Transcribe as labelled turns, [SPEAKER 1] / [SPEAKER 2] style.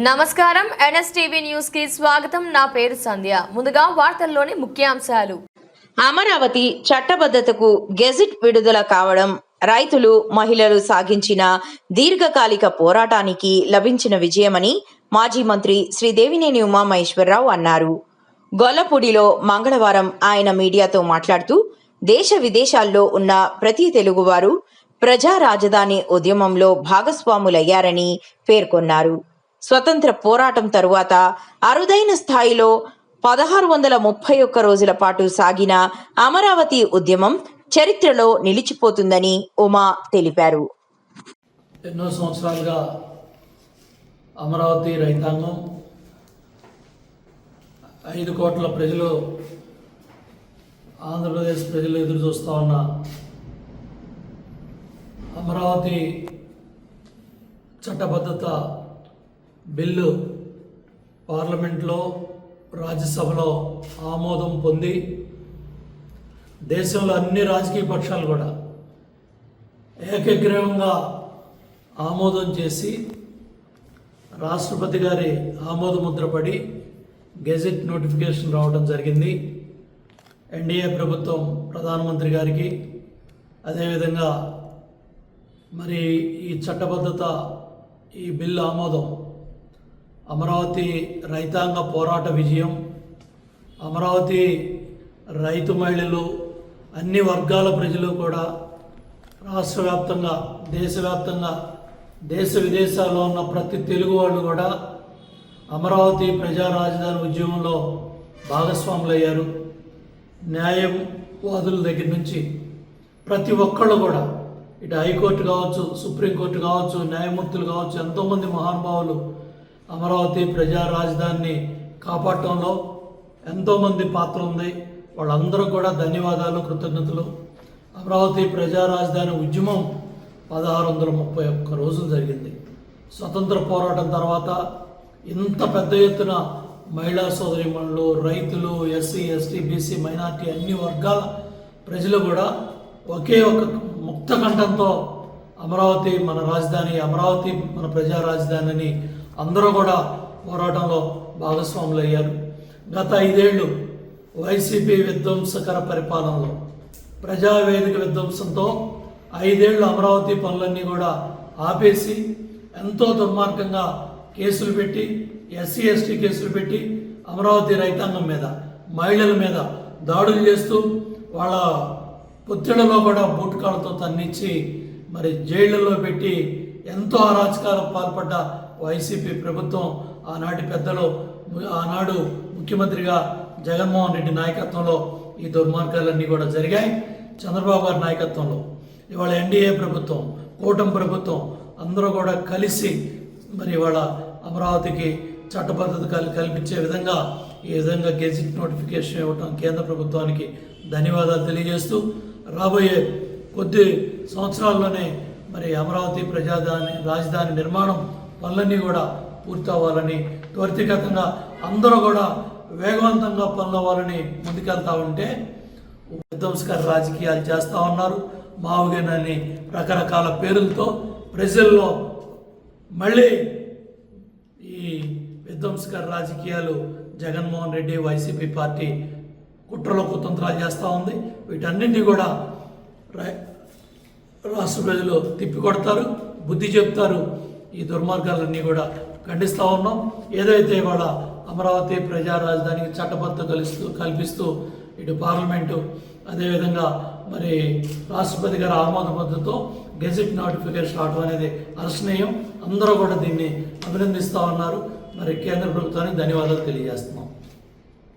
[SPEAKER 1] నమస్కారం NSTV news కి స్వాగతం. నా పేరు సంధ్య. ముందుగా వార్తల్లోని ముఖ్యాంశాలు.
[SPEAKER 2] అమరావతి చట్టబద్ధతకు గెజిట్ విడుదల కావడం రైతులు, మహిళలు సాగించిన దీర్ఘకాలిక పోరాటానికి లభించిన విజయమని మాజీ మంత్రి శ్రీ దేవినేని ఉమామహేశ్వరరావు అన్నారు. గొల్లపూడిలో మంగళవారం ఆయన మీడియాతో మాట్లాడుతూ దేశ విదేశాల్లో ఉన్న ప్రతి తెలుగువారు ప్రజా రాజధాని ఉద్యమంలో భాగస్వాములయ్యారని పేర్కొన్నారు. స్వతంత్ర పోరాటం తరువాత అరుదైన స్థాయిలో 1631 రోజుల పాటు సాగిన అమరావతి ఉద్యమం చరిత్రలో నిలిచిపోతుందని ఉమా తెలిపారు.
[SPEAKER 3] ఎన్నో సంవత్సరాలుగా అమరావతి రైతాంగం 5 కోట్ల ప్రజలు, ఆంధ్రప్రదేశ్ ప్రజలు ఎదురు చూస్తూ ఉన్న అమరావతి చట్టబద్ధత బిల్లు పార్లమెంట్లో, రాజ్యసభలో ఆమోదం పొంది దేశంలో అన్ని రాజకీయ పక్షాలు కూడా ఏకగ్రీవంగా ఆమోదం చేసి రాష్ట్రపతి గారి ఆమోద ముద్రపడి గెజెట్ నోటిఫికేషన్ రావడం జరిగింది. ఎన్డీఏ ప్రభుత్వం ప్రధానమంత్రి గారికి, అదేవిధంగా మరి ఈ చట్టబద్ధత, ఈ బిల్లు ఆమోదం అమరావతి రైతాంగ పోరాట విజయం. అమరావతి రైతు మహిళలు, అన్ని వర్గాల ప్రజలు కూడా రాష్ట్ర వ్యాప్తంగా, దేశవ్యాప్తంగా, దేశ విదేశాల్లో ఉన్న ప్రతి తెలుగు వాళ్ళు కూడా అమరావతి ప్రజా రాజధాని ఉద్యమంలో భాగస్వాములయ్యారు. న్యాయవాదుల దగ్గర నుంచి ప్రతి ఒక్కళ్ళు కూడా, ఇటు హైకోర్టు కావచ్చు, సుప్రీంకోర్టు కావచ్చు, న్యాయమూర్తులు కావచ్చు, ఎంతోమంది మహానుభావులు అమరావతి ప్రజా రాజధానిని కాపాడటంలో ఎంతోమంది పాత్ర ఉంది. వాళ్ళందరూ కూడా ధన్యవాదాలు, కృతజ్ఞతలు. అమరావతి ప్రజా రాజధాని ఉద్యమం 1631 రోజులు జరిగింది. స్వతంత్ర పోరాటం తర్వాత ఇంత పెద్ద ఎత్తున మహిళా సోదరీమణులు, రైతులు, ఎస్సీ, ఎస్టీ, బీసీ, మైనార్టీ అన్ని వర్గాల ప్రజలు కూడా ఒకే ఒక ముక్త కంఠంతో అమరావతి మన రాజధాని, అమరావతి మన ప్రజా రాజధాని అని అందరూ కూడా పోరాటంలో భాగస్వాములయ్యారు. గత 5 ఏళ్ళు వైసీపీ విధ్వంసకర పరిపాలనలో, ప్రజావేదిక విధ్వంసంతో 5 ఏళ్ళు అమరావతి పనులన్నీ కూడా ఆపేసి ఎంతో దుర్మార్గంగా కేసులు పెట్టి, ఎస్సీ, ఎస్టీ కేసులు పెట్టి అమరావతి రైతాంగం మీద, మహిళల మీద దాడులు చేస్తూ వాళ్ళ పొత్తిళ్లలో కూడా బూటకాలతో తన్నిచ్చి మరి జైళ్లలో పెట్టి ఎంతో అరాచకాలకు పాల్పడ్డ వైసీపీ ప్రభుత్వం, ఆనాటి పెద్దలు, ఆనాడు ముఖ్యమంత్రిగా జగన్మోహన్ రెడ్డి నాయకత్వంలో ఈ దుర్మార్గాలన్నీ కూడా జరిగాయి. చంద్రబాబు గారి నాయకత్వంలో ఇవాళ ఎన్డీఏ ప్రభుత్వం, కూటమి ప్రభుత్వం అందరూ కూడా కలిసి మరి ఇవాళ అమరావతికి చట్టబద్ధత కల్పించే విధంగా, ఈ విధంగా గెజిట్ నోటిఫికేషన్ ఇవ్వటం కేంద్ర ప్రభుత్వానికి ధన్యవాదాలు తెలియజేస్తూ, రాబోయే కొద్ది సంవత్సరాల్లోనే మరి అమరావతి రాజధాని నిర్మాణం పనులన్నీ కూడా పూర్తి అవ్వాలని, త్వరితగతంగా అందరూ కూడా వేగవంతంగా పనులు అవ్వాలని ముందుకెళ్తా ఉంటే విధ్వంసకర రాజకీయాలు చేస్తూ ఉన్నారు. మావుగేనని రకరకాల పేర్లతో ప్రజల్లో మళ్ళీ ఈ విధ్వంసకర రాజకీయాలు జగన్మోహన్ రెడ్డి, వైసీపీ పార్టీ కుట్రలో కుతంత్రాలు చేస్తూ ఉంది. వీటన్నింటినీ కూడా రాష్ట్ర ప్రజలు తిప్పికొడతారు, బుద్ధి చెప్తారు. ఈ దుర్మార్గాలన్నీ కూడా ఖండిస్తూ ఉన్నాం. ఏదైతే ఇవాళ అమరావతి ప్రజా రాజధానికి చట్టబద్ధత కల్పిస్తూ ఇటు పార్లమెంటు, అదేవిధంగా మరి రాష్ట్రపతి గారి ఆమోద పద్ధతితో గెజిట్ నోటిఫికేషన్ రావడం అనేది హర్షణీయం. అందరూ కూడా దీన్ని అభినందిస్తూ ఉన్నారు. మరి కేంద్ర ప్రభుత్వానికి ధన్యవాదాలు తెలియజేస్తున్నాం.